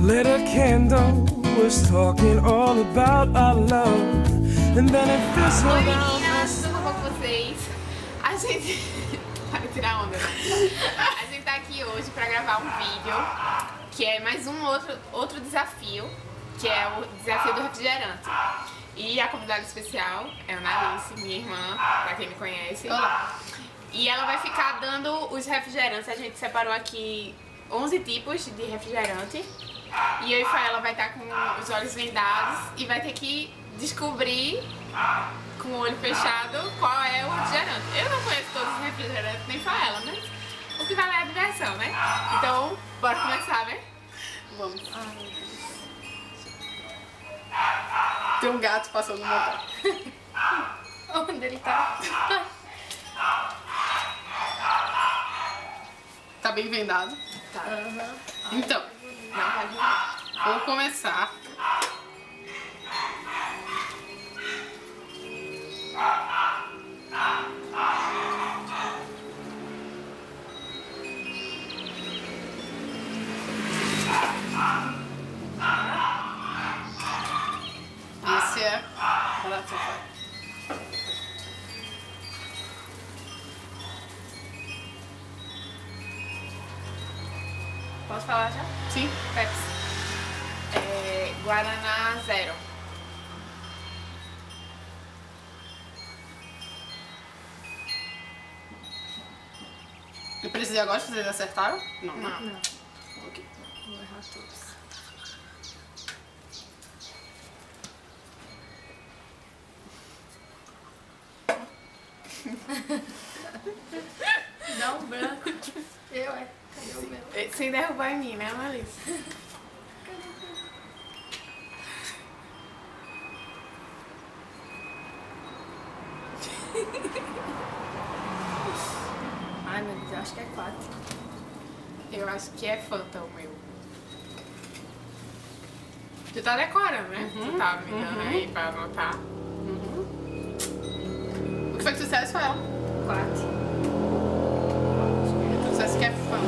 lit a candle, was talking all about our love, and then it fizzled Oi out. meninas, tudo bom com vocês? A gente... Vai tirar onda, né? A gente tá aqui hoje pra gravar um vídeo que é mais um outro desafio, que é o desafio do refrigerante. E a convidada especial é a Ana Alice, minha irmã, pra quem me conhece. Olá. E ela vai ficar dando os refrigerantes. A gente separou aqui 11 tipos de refrigerante. E eu e Faela vai estar com os olhos vendados e vai ter que descobrir com o olho fechado qual é o refrigerante. Eu não conheço todos os refrigerantes, nem Faela, mas o que vale é a diversão, né? Então, bora começar, né? Vamos. Tem um gato passando no meu pé. Onde ele tá? Tá bem vendado. Tá. Então, Não pode ver. vou começar. Esse é barato, pai. Posso falar já? Sim. Pepsi. Guaraná Zero. Eu precisei agora, vocês acertaram? Não. Não. Ok. Vou errar todos. Dá um branco. Cadê o meu? Sem derrubar em mim, né, Melissa? Ai, meu Deus, eu acho que é 4. Eu acho que é Fanta o meu. Tu tá decorando, né? Tu tá me dando aí pra anotar. O que foi que tu disseste, Faela? 4. Tu disseste que é fã.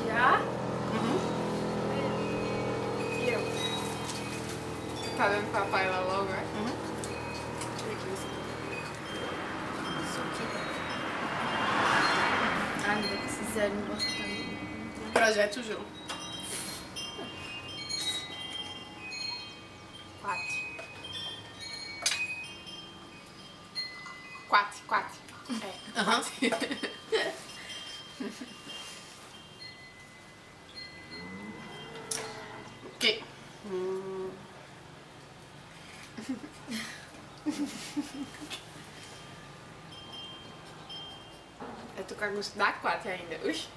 Já? E eu? Tá dando papai lá logo, né? Ai, meu Deus, esse zero não gosta também. Projeto Jô. 4. É. Aham. Ok. Eu tô com a gosto da 4 ainda. Ux.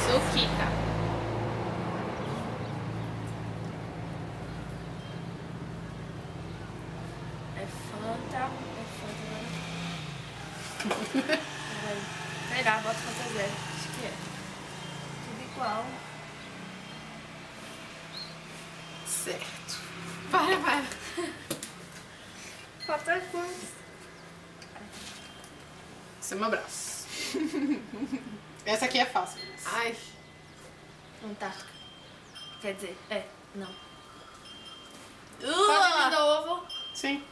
Suquita. É Fanta. Sei lá, bota Fanta zero. Acho que é. Tudo igual. Certo. Para. Falta quantos? Esse é meu braço. Essa aqui é fácil. Ai. Antártica. Quer dizer, não. Pode de novo. Sim.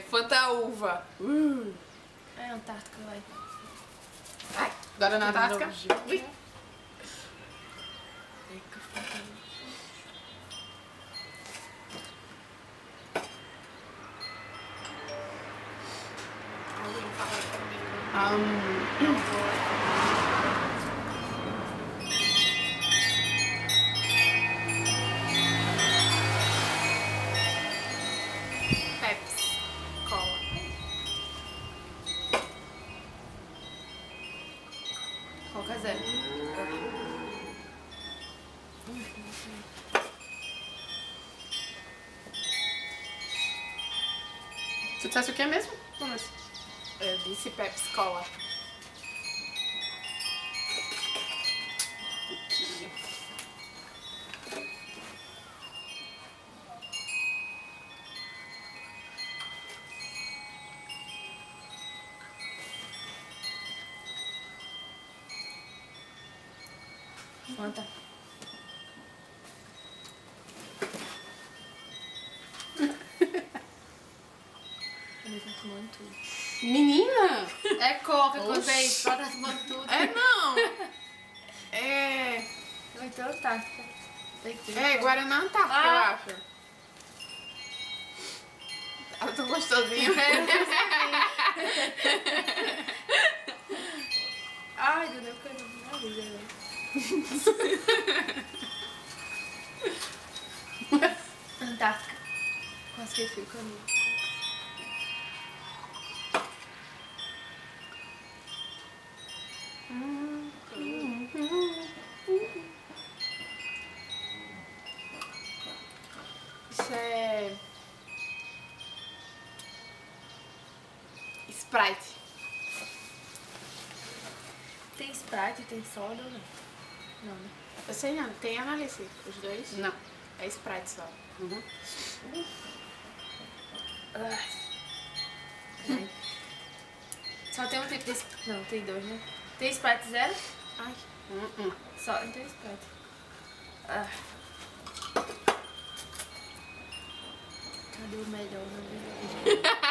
Fanta uva. É Antártica, vai. Ai. Agora na Antártica. Ui. Alguém fala comigo. Pepsi. Cola. Coca zero. Tu disseste o que mesmo? Vamos. Eu disse Pepsi Cola. Fanta. Ele tá tomando tudo. Menina! É coca, Oxi. quando é isso, ela tá tomando tudo. É não! É. Vai ter Antártica. É, Guaraná Antártica, Ah. eu acho. Ela tão gostosinho. Ai, Duda, eu quero ver na vida, velho. Antártica. Quase que eu fico ali. Isso é. Sprite. Tem Sprite, tem soda ou não? Não, né? Eu sei não, tem análise, os dois? Não. É Sprite só. Uhum. Ai. Só tem um tipo de... Não, tem dois, né? Tem Sprite zero? Ai. Só tem Sprite. Ah. Cadê o melhor, né?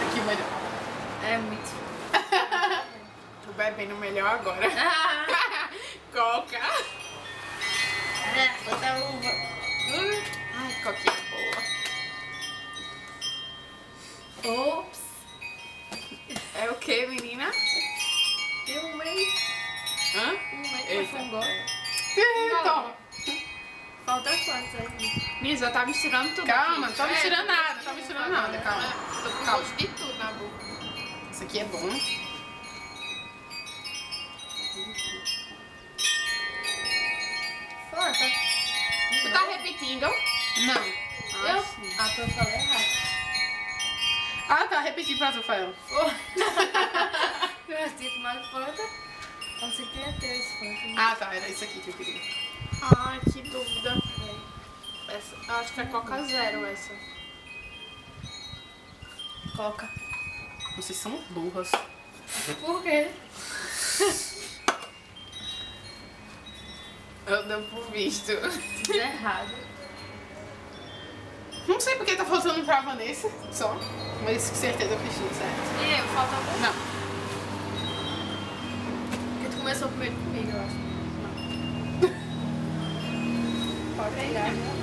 Aqui o melhor. É muito. Tô bebendo melhor agora. Ah! Coca. Bota uva. Ai, coquinha boa. Ops. É o que, menina? Tem um mês. Hã? Um mês Eita. pra fungó. Toma. Falta quantos aí? Nisa, tá misturando tudo. Calma, aqui. não tô misturando nada, não tô misturando nada, calma. Tô com Calma. gosto de tudo na boca. Isso aqui é bom. Fanta. Tu tá repetindo? Não. Eu? sim. Ah, então eu falei errado. Ah, tá, repeti pra Rafael. Eu tinha tomado Fanta. Você tinha três Fanta. Ah, tá, era isso aqui que eu queria. Ai, que dúvida. Essa, eu acho que é Coca Zero essa. Coca. Vocês são burras. Por quê? Eu dou por visto. Tudo errado. Não sei porque tá faltando pra Vanessa, só. Mas com certeza eu fiz tudo certo. E eu? Falta algum? Não. Porque tu começou primeiro comigo, eu acho. Pode pegar, né?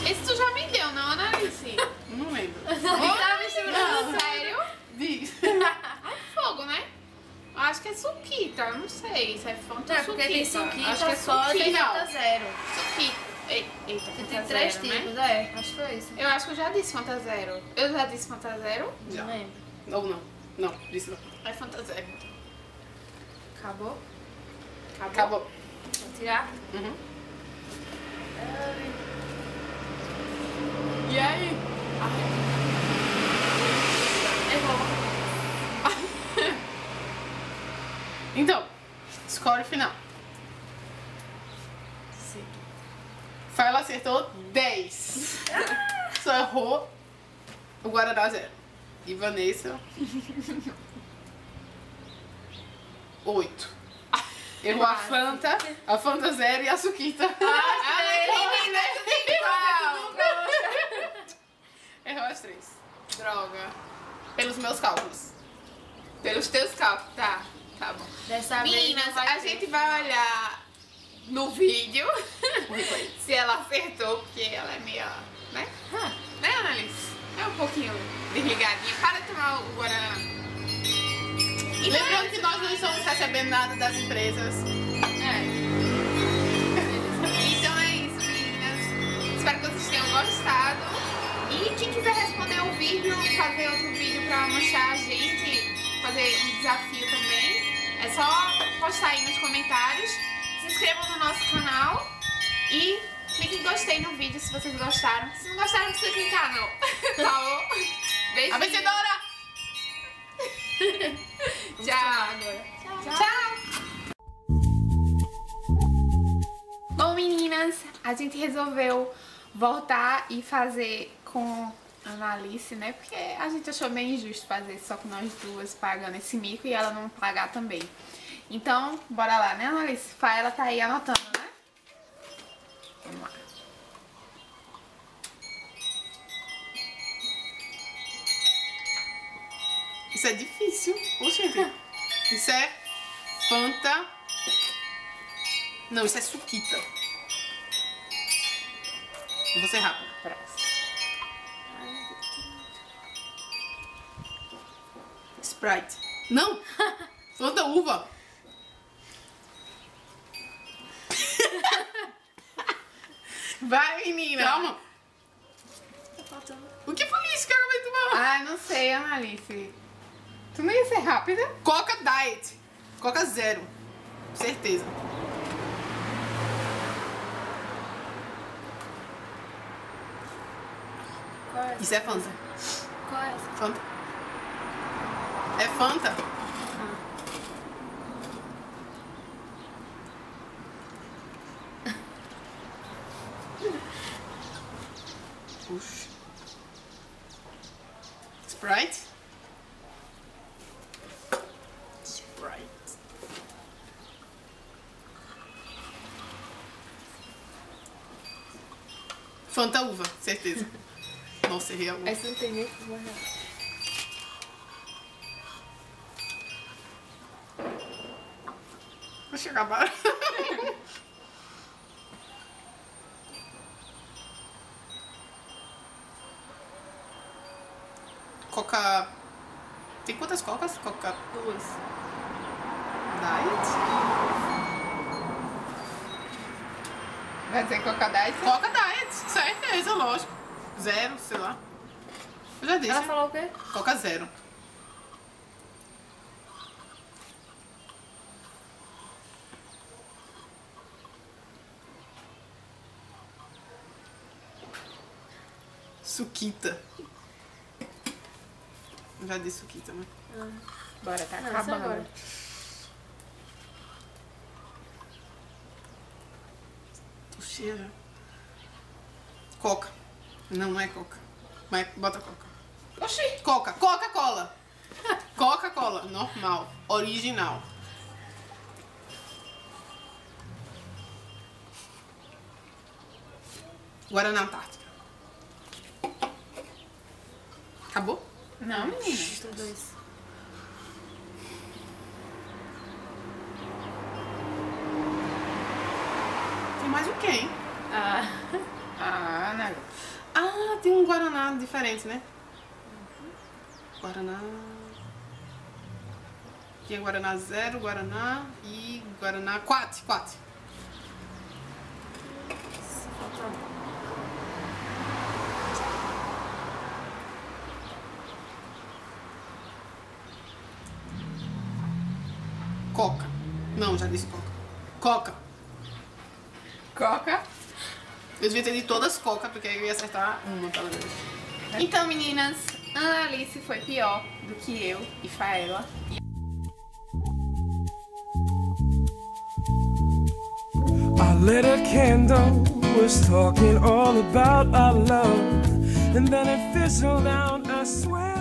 Esse tu já me deu, não, Analice? Não lembro. Tá misturando? Sério? Diz. Fogo, né? Acho que é suquita, não sei. Isso é Fanta Não, ou porque tem suquita? suquita, Acho que é soda e suquita. Fanta zero. Suquita. Eita, Você Fanta tem três zero, tipos, né? Acho que foi isso. Eu acho que eu já disse Fanta Zero. Eu já disse Fanta Zero? Já. Não lembro. Ou não. Não, disse não. É Fanta Zero. Acabou? Acabou. Vou tirar? Uhum. E aí? Errou. Então, score final. Sim. Faela acertou 10. Só errou o Guaraná 0. E Vanessa 8. Errou a Fanta 0 e a Suquita. Menina, tu tem igual. Errou as 3. Droga. Pelos meus cálculos. Pelos teus cálculos, tá. Tá bom. Dessa vez Meninas, não vai a ter. gente vai olhar no vídeo O replay. se ela acertou, porque ela é meio, né? Né, Annalise? É um pouquinho desligadinha. Para de tomar o Guaraná. E lembrando que nós não estamos recebendo nada das empresas. Então é isso, meninas. Espero que vocês tenham gostado. E quem quiser responder o vídeo, fazer outro vídeo pra mostrar a gente, fazer um desafio também. É só postar aí nos comentários. Se inscrevam no nosso canal e clique em gostei no vídeo se vocês gostaram. Se não gostaram, não precisa clicar não. Tá bom? Beijinho. A vencedora! Tchau. Tchau. Bom, meninas, a gente resolveu voltar e fazer com a Analice, né? Porque a gente achou meio injusto fazer só com nós duas pagando esse mico e ela não pagar também. Então, bora lá, né, Analice? Ela tá aí anotando, né? Vamos lá. Isso é difícil. Oxente. Isso é Fanta. Não, isso é Suquita. Eu vou ser rápido. Sprite. Não! Fanta uva. Vai, menina! Calma. Tá faltando. O que foi isso que eu acabei de tomar? Ai, não sei, Analice. Tu não ia ser rápida? Coca Diet. Coca Zero. Certeza. Qual é essa? Isso é Fanta. Qual é essa? Fanta. É Fanta. Puxa. Sprite. Sprite. Fanta uva, certeza. Nossa, errei a uva. Essa não tem nem como morrer. Deixa eu acabar. Coca... Tem quantas cocas? Coca... Duas. Diet? Vai dizer Coca Diet? Coca Diet, certeza, lógico. Zero, sei lá. Eu já disse. Ela falou o quê? Coca Zero. Suquita. Eu já disse Suquita, né? Bora, tá Não, essa acabando. agora. Tô cheia já. Coca. Não, não é Coca. Mas bota Coca. Oxi! Coca. Coca-Cola. Coca-Cola. Normal. Original. Guaraná Antártica. Acabou? Não, menina. Tem dois. Tem mais o quê, hein? Ah. Ah, Analice. Ah, tem um Guaraná diferente, né? Guaraná... Aqui é Guaraná Zero, Guaraná e Guaraná... Quatro. Falta um. Coca. Não, já disse Coca. Coca. Coca. Eu devia ter dito todas Coca, porque aí eu ia acertar uma, pelo menos. Então, meninas, Analice foi pior do que eu e Faela. I lit a candle, was talking all about our love, and then it fizzled out, I swear.